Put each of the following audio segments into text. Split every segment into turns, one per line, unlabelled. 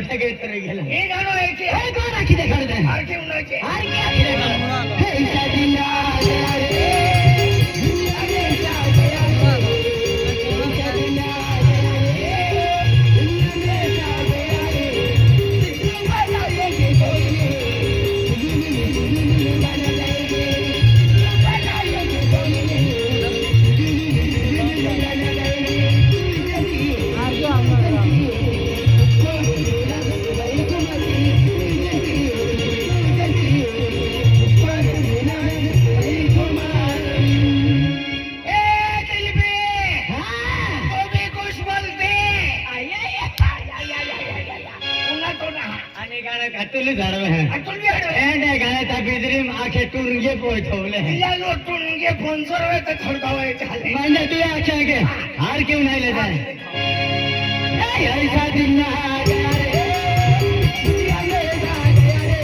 सगळे तर गेलं
हे गाणं ऐके
हे कोण आखी देखाड दे
हार के उन्हाचे
हार के आखी देखाड हे शादीला गया रे दुनिया में क्या गया रे शादीला गया रे दुनिया में क्या गया रे तुम बताइए कोई अतुल झाडवे
अतुल भी हडवे
गाण्याचा बेदरीम आखे टुरंगे पोहोचवले
तिला लोटून गे फोन सरवे तर थडकावे झाले
म्हणजे तुझ्या आख्या गे हार क्यों नाही लेता है ऐसा दिन ना गया रे दुनिया में जा गया रे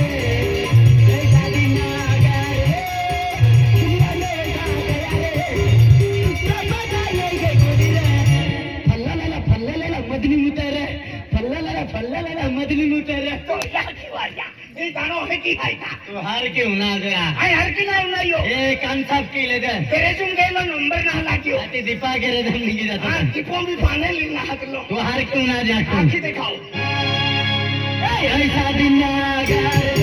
ऐसा दिन ना गया रे दुनिया में जा गया रे सब बताइए गोरी रे फल्ला मदनी मुतरे फल्ला मदनी मुतरे
तो या की वाया हे गाणं है की काय का
तू हार क्यों ना गया
आय हर की ना उनायो
ए कान साफ केले दे
तेरे जुम गेलो नंबर ना लाग्यो
ते दीपा गेले दम निघी जातो
हां टिपो भी पाने लिना हातलो
तू हार क्यों ना जातो
आखी दिखाओ
ऐसा दिन आ गया रे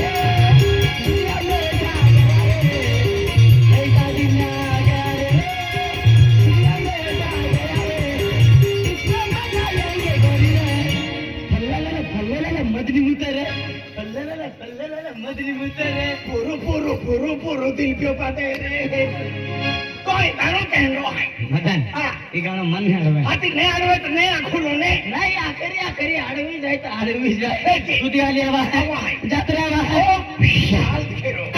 दुनिया में जा गया रे ऐसा दिन आ गया रे दुनिया में जा गया रे इसमें मजा आएंगे गोरी रे फल्ला मदनी मुतरे फल्ला मदनी मुतरे
पुरो दिल पे पाते रे कोई गाणं कहनो है
मदन
हां
ये गाणं मन हडवे
आती ने आडवे तो ने आखुलो ने
नाही आखरी आडवी जाय तर आडवी जाय तुझी आली आवा जत्रा आवा
ओ विशाल खेरो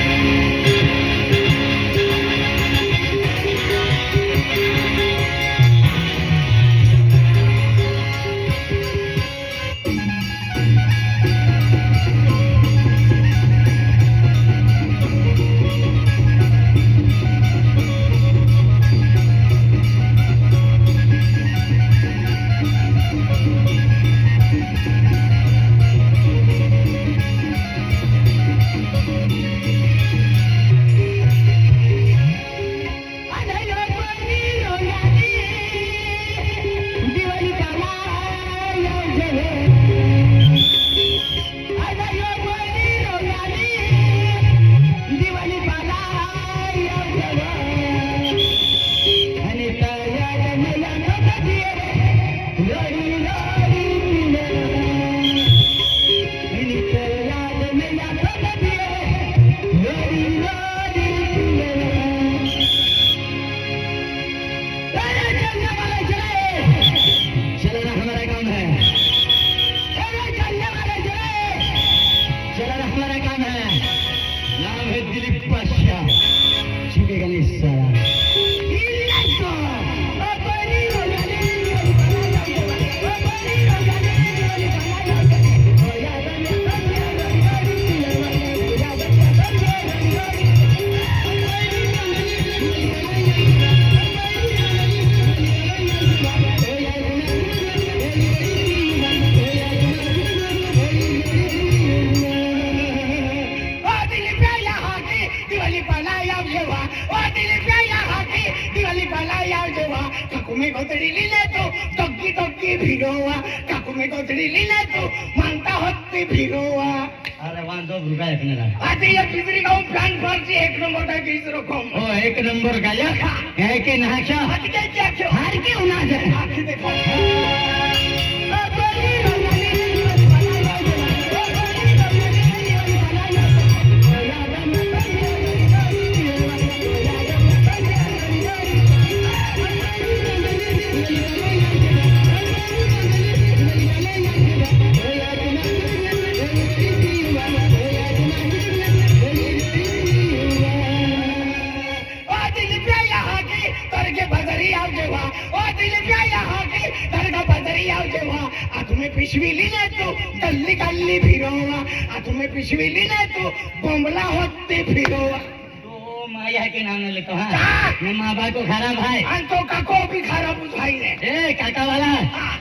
एक नंबर गायक है कि नाचा हार के उना जाए
आखी दिखाओ पिशवीली नाही तू गल्ली गल्ली फिरवा तुम्ही पिशवीली नाही तू बोंबला होते फिरवा
माया के नाम लेतो हाँ
का?
मैं माँ बाप को खराब है
आणि तो काको भी खराब बुझाई ने
ए काका वाला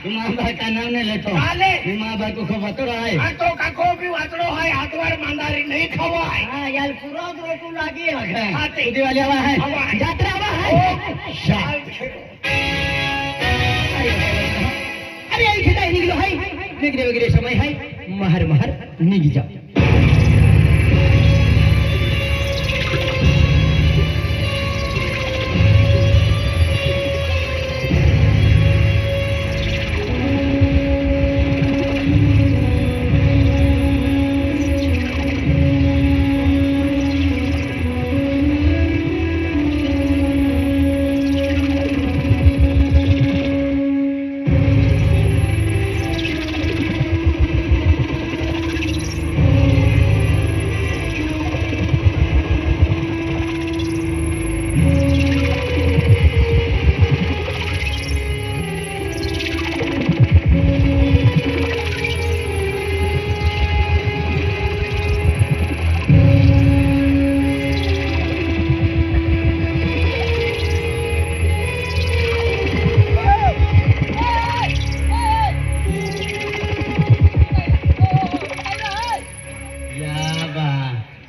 तू माँ बाप का नाम नहीं लेतो
काले
मैं माँ बाप को खूब बतरा है
आणि तो काको भी वाचड़ो है हातवर मांदारी नहीं खवाय
हाँ यार पूरा रोकू लागी है
हाँ, ते-
उदी वाली हवा है
हवा है।
यात्रा हवा
ओ
है
शाल खेरो
अरे आई खेता निकलो है निकले वगैरह समय है महर महर निक जाओ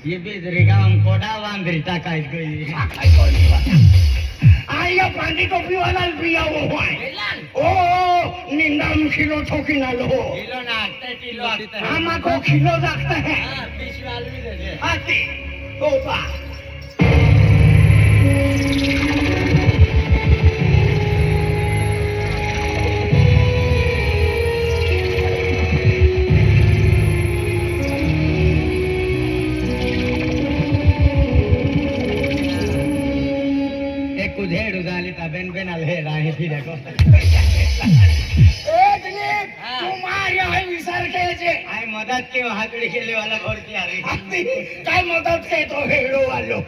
ये बेदरेगा हम कोडा वांदरी टाकाय गई
काय कोणी बता आया पानी को पीवाला पिया वो है ओ निंदाम खिलो ठोकी ना लो
किलो ना 8 किलो
आमा को खिलो रखता है
हां 20 वाली भी दे दे
हाथी ओ बा
एक कुधेड़ उदाली ता बेन बेन अलहेड़ा है फिर देखो
ए दिलीप
हाँ।
तू मारिया है विसर के जे
आई मदद के हाथड़ी खेले वाला भर के आ रही
हाथी काय मदद के तो हेडो वालो ओ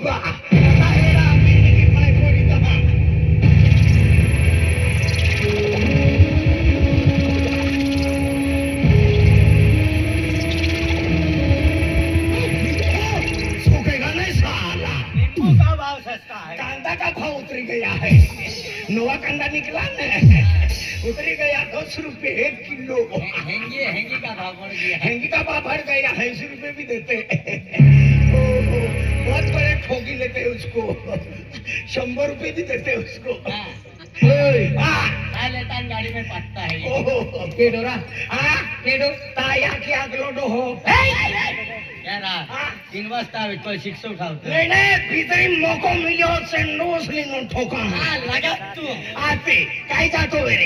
बा का हेडा मिनी की पाय कोरी तो सूखेगा नहीं साला
नींबू का भाव सस्ता है
कांदा का भाव उतरी गया है नवा कांदा निकला न उतरी गया 10 रुपए 1 किलो
हेंगी हेंगी का भाव बढ़ गया है
हेंगी का भाव बढ़ गया 80 रुपए भी देते ओहो, बहुत बड़े ठोगी लेते उसको 100 रुपए भी देते उसको
हाँ।
ओए, हाँ,
काय लेता गाड़ी में पटता है ये।
ओहो,
के डोरा
हाँ,
केडो
ताया की आगलोडो हो
क्या रहा
हाँ।
3 वाजता आवे कोई 6 उठावते
नहीं नहीं भीतरी मोको मिलो सेंडोस लिनून ठोका
हाँ लगा तू
आते काय जातो रे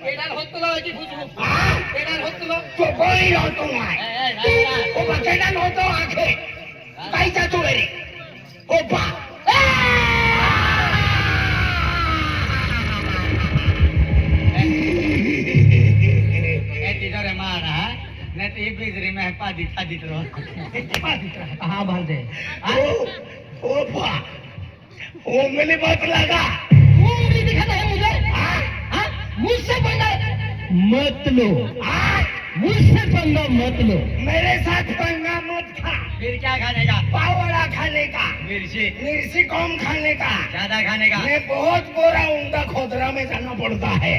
केडार होत तुला याची फुसफुस
हाँ,
केडार होत तुला
तो कोई होतो नाही
ए
ओ बकेडा होतो आखे काय जातो रे ओपा
तिथं रे मारा नाही तर हे बिजरी में पादी खादीत रहो हाँ बांध दे
ओ ओपा ओ मेरी बात लगा
पूरी दिखाता है मुझे
हाँ,
हाँ मुझसे पंगा मत लो
हाँ,
मुझसे पंगा मत लो
मेरे साथ पंगा मत खा
फिर क्या खाने का
पावड़ा खाने का
मिर्ची
मिर्ची कम खाने का
ज्यादा खाने का
मैं बहुत बोरा ऊंगा खोदरा में जाना पड़ता है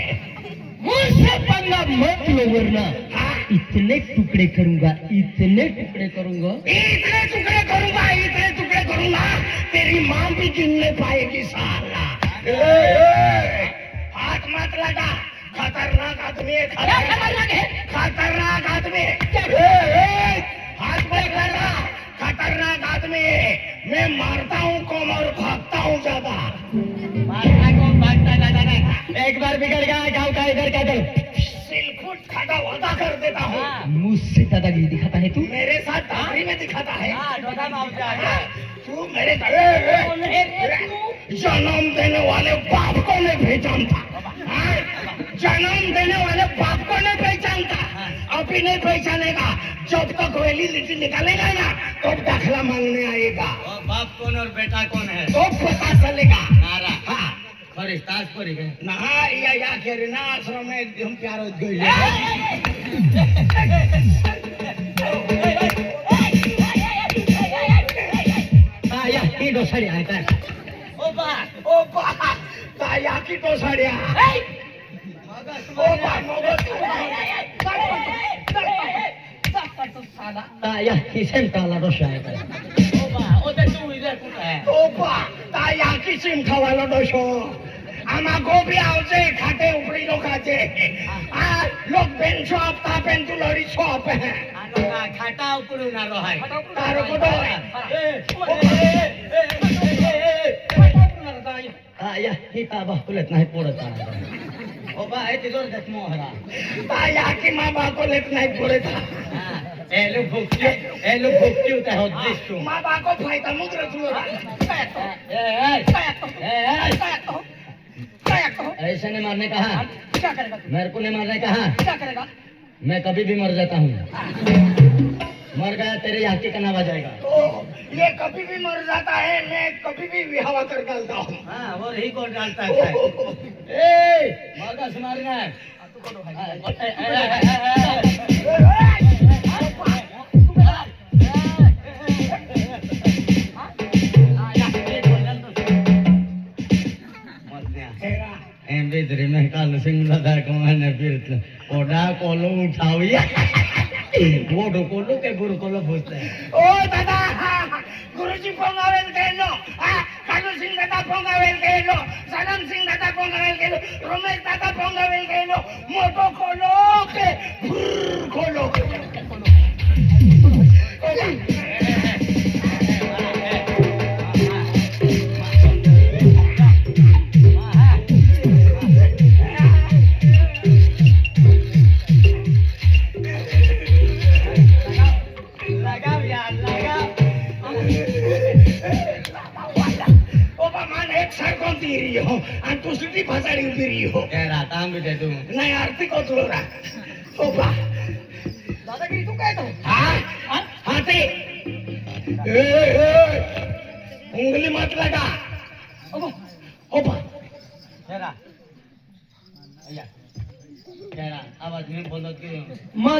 मुझसे पंगा मत लो वरना
हाँ,
इतने टुकड़े करूंगा इतने टुकड़े करूंगा
इतने टुकड़े करूंगा तेरी माँ भी गिन नहीं पाएगी साला ए, हाथ मत लगा खतरनाक आदमी है खतरनाक आदमी हाथ मत लगा खतरनाक आदमी है मैं मारता हूँ कम और भागता हूँ ज्यादा
मारता कौन भागता ज्यादा नहीं एक बार बिगड़ गया गाँव का इधर का इधर
सिलफुट खाता वादा कर देता हूँ
मुझसे दादागिरी दिखाता है तू
मेरे साथ दादरी में दिखाता है
हाँ,
तू मेरे जन्म देने वाले बाप को नहीं पहचानता हाँ? जन्म देने वाले बाप को नहीं पहचानता अभी नहीं पहचानेगा जब तक वैलिडिटी निकालेगा ना तब दाखला मांगने आएगा
बाप कौन और बेटा कौन है
तो पता चलेगा
नारा
हाँ
खरी तास परी गए
ना या खेरे ना आश्रम में एकदम प्यार हो गई
हाँ या ये दो टोसाडी आहे काय
ओ बा ता या की तो साड्या ओ बा
ता या की सेमटाला डोसा आहे काय
ओ बा ता या की सिम खावालो डोशो आमा गोबी आवजे खाते उपरी लो खाते आ लोक पेन शॉप ता पेन तू लड़ी शॉप
खाटा उपडून आलो आहे
तारो कोडो
या ही ता बाकुलेत नाही पोरत ओ बा आहे ते जोर देत मोहरा
ता या की मा बाको लेत नाही पुरे था
एलो भुक्की होता होत दिसतो
मा बाको फायदा मुद्र तुलो
ऐसे नहीं मारने कहा
क्या करेगा
मेरे को नहीं मारने कहा
क्या करेगा
मैं कभी भी मर जाता हूँ मर गया तेरे यहाँ की कना बजाएगा
तो ये कभी भी मर जाता है मैं कभी भी विहावा कर डालता हूँ
हाँ वो ही को डालता है ए मरगा से मारना है एम बेदरी में काल सिंह दादा को मैंने फिर ओडा कोलो उठाविया वो डोकोलो के गुरु कोलो पूछते हैं
ओ दादा गुरुजी पोंगावेल केलो कालू सिंह दादा पोंगावेल केलो सनम सिंह दादा पोंगावेल केलो रमेश दादा पोंगावेल केलो मोटो कोलो के खोलो आणि तू सुटी फसाडी उभी रही हो
कह रहा था भी दे दूं
नाही आरती को तुलो रा ओ बा
दादागिरी तू काय तो
हा ते उंगली मत लगा ओ बा
कह रहा आवाज में बोलो क्यों
मां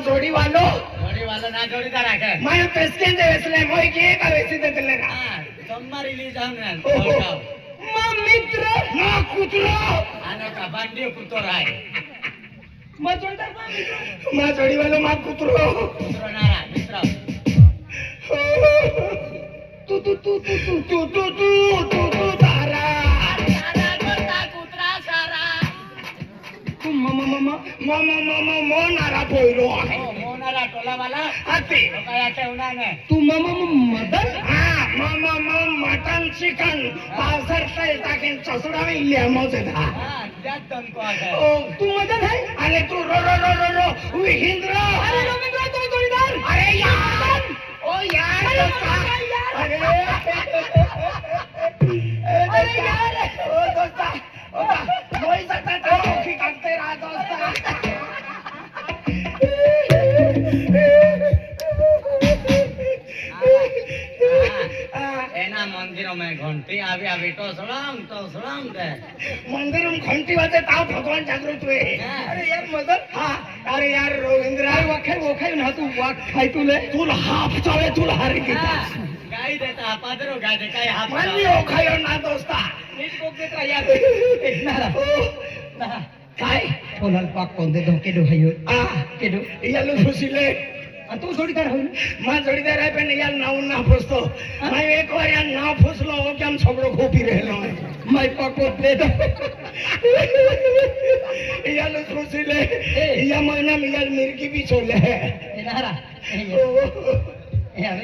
जोड़ी वालो
जोड़ी वाला ना जोड़ीदार है क्या
मैं पेस्केन दे वेसले मोय के का वेसी दे ले ना
सोमवार रिलीज होने
मां मित्र मां कुतरो
आने का बांडियो कुतरा है
मां जोड़ी वालो मां कुतरो
कुतरो नारा मित्र
तू तारा नारा पोइरो आहे
मोनारा टोला वाला
हाती
काय ते उन्हाने
तू मदन हा मटन चिकन पावसर तल टाकेन चसुडा में लिया मौजे था
हां त्यात तन को आहे
ओ तू मदन है अरे तू रो विहिंद्र अरे रविंद्र तो जोड़ीदार अरे यार ओ यार अरे यार ओ दोस्ता ओ मोई सकता था की करते रहा दोस्ता
एना मंदिरों में घंटी आवी तो सलाम दे
मंदिर में घंटी बजे ताव भगवान जागृत हुए अरे यार मदन हाँ अरे यार रविंद्र वो ना तू वाक खाई तुला हाफ चावे तुला हारी गीता
गाई देता पादरो गाय दे काय हाफ
मन मी ओ खायो ना दोस्ता नीट कोक देता यार नारा काय कोणाला पाक कोण दे धोके दो हायो केदो यालो खुशीले तू जोडीदार होईल मा जोडीदार आहे पण याला नाव ना फसतो मैं एक बार यार नाव फसलो हो कि हम सगळो खोपी रहलो मैं पकोत दे दो यालो खुशीले या महीना में यार मिर्गी भी छोले नारा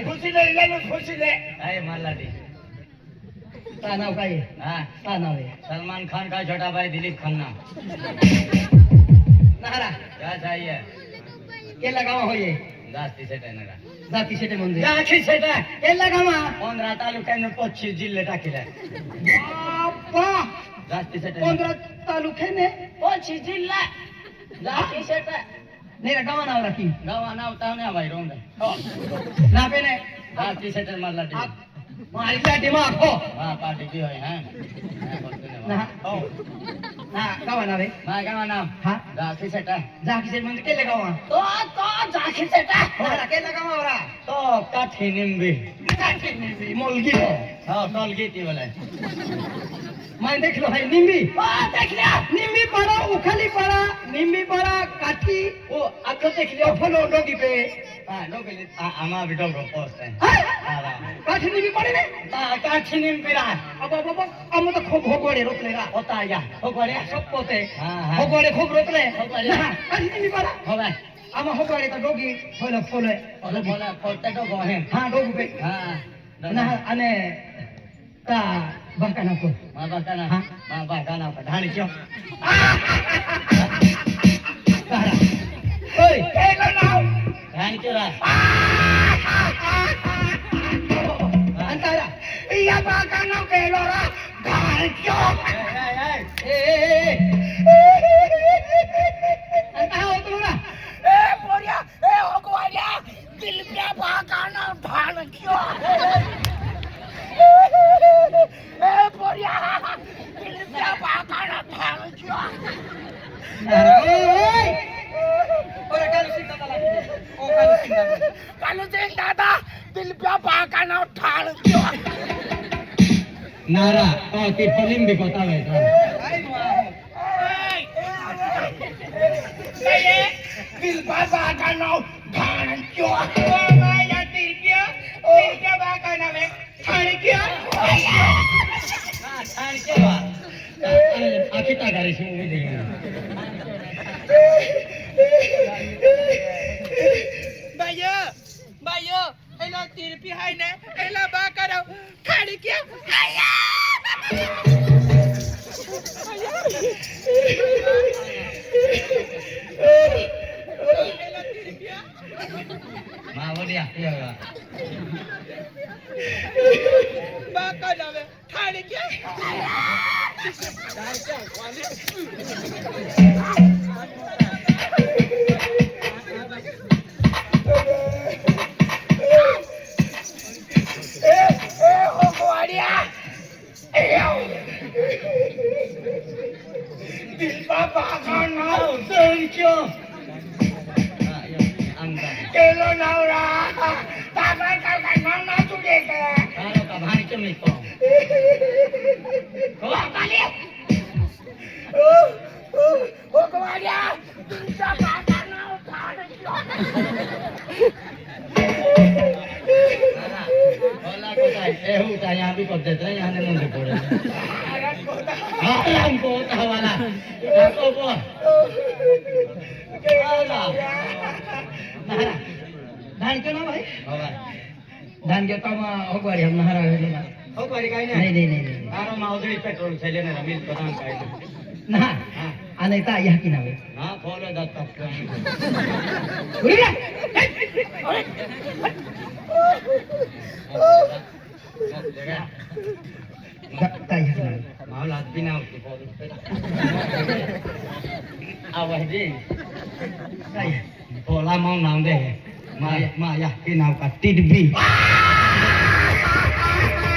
खुशीले यालो खुशीले
काय मारला दे
ता नाव काय
हां
ता नाव आहे
सलमान खान का छोटा भाई दिलीप खन्ना
नारा
क्या चाहिए
केला गावा होये
जास्ती सेट आहे ना
जाती शेटे म्हणजे
जास्ती सेट आहे
केला गावा
15 तालुक्याने 25 जिल्हे टाकले
बाप्पा
जास्ती सेट आहे
15 तालुक्याने
25 जिल्हा जास्ती सेट आहे
नाही रे गावा नाव राखी
गावा नाव तावण्या भाई रोंड
ना पे ने
जास्ती सेट मारला टी
मारिला दिमाग हो
हां पार्टी की होय हां
ना
हो
ना गावा नाव रे
माझ्या गावा नाव
हा
जास्ती सेट आहे
जाकी शेट म्हणजे केले गावा
तो जास्ती सेट आहे
केला गावा वरा
तो काठी निंबी
काठी निम्बी मुलगी हो
हाँ टॉल की थी बोले
मैं देख लो है निम्बी देख लिया निम्बी पड़ा उखली पड़ा निम्बी पड़ा काठी वो अब देख लिया फलो डोगी पे
हाँ नो के लिए आमा भी डॉग पोस्ट है
काठी निम्बी पड़े ने
काठी निम पिरा
अब अब तो खूब भोगोड़े रोक लेगा
होता है क्या
हो गड़े सब पोते
हाँ,
हो गड़े खूब रोक ले
होगोड़े।
काठी निम्बी पड़ा
हो गए
आमा हो गड़े तो डोगी फलो फलो
बोले बोले पोते तो गो है
हाँ डोगी पे
हाँ
ना अने ता बकाना को
माँ बकाना
हाँ।
माँ बकाना का ढाल क्यों
तारा ओए
केलो नाउ ढाल क्यों रहा
अंतारा
या बकाना केलो रहा ढाल क्यों
ए अंता हो तो ना
ए बोरिया ए ओगवालिया दिल पे बकाना ढाल क्यों ए बोरिया दिल पे बकाना ढाल क्यों
ओए ओरे कालू सिंह दादा ओ कालू सिंह दादा
कालू सिंह दादा दिल पे बकाना ढाल क्यों
नारा ओ ती फिल्म भी बतावे तो
ये दिल पे बकाना ढाल क्यों या तिरकिया बकाना में ढाल क्यों ढाल क्यों
आखिर ता गाड़ी से भी नहीं
Bayo, Bayo, hello tirpi hai ne, hello ba karo, khadi kya?
मां बोलिया ये
Ba karo me, khadi kya? Kelo naura, tapay kay mama tuleke.
Kalau ka bahani cumi ko.
Kau kali? Oh, kau ada? Bisa makan nau kali?
Hola ko tay, ehu tay यहाँ भी पढ़ते थे यहाँ ने मुंडे पड़े। Alam ko wala. Ako po. Ala. Nahara. धान क्यों ना भाई? धान के कम हो गए हम नहरा है ना।
Oh, kau ada kayaknya?
नहीं
Kalau mau beli petrol saya lihat ada mil petang kayak.
ना आने ता यह की ना वे
Nah, kalau dah tak.
Odia ता यह की ना
Mau lah pinau tu kalau. Awak je.
ता यह
Pola mau nang deh. Ma ya pinau kat tidbi.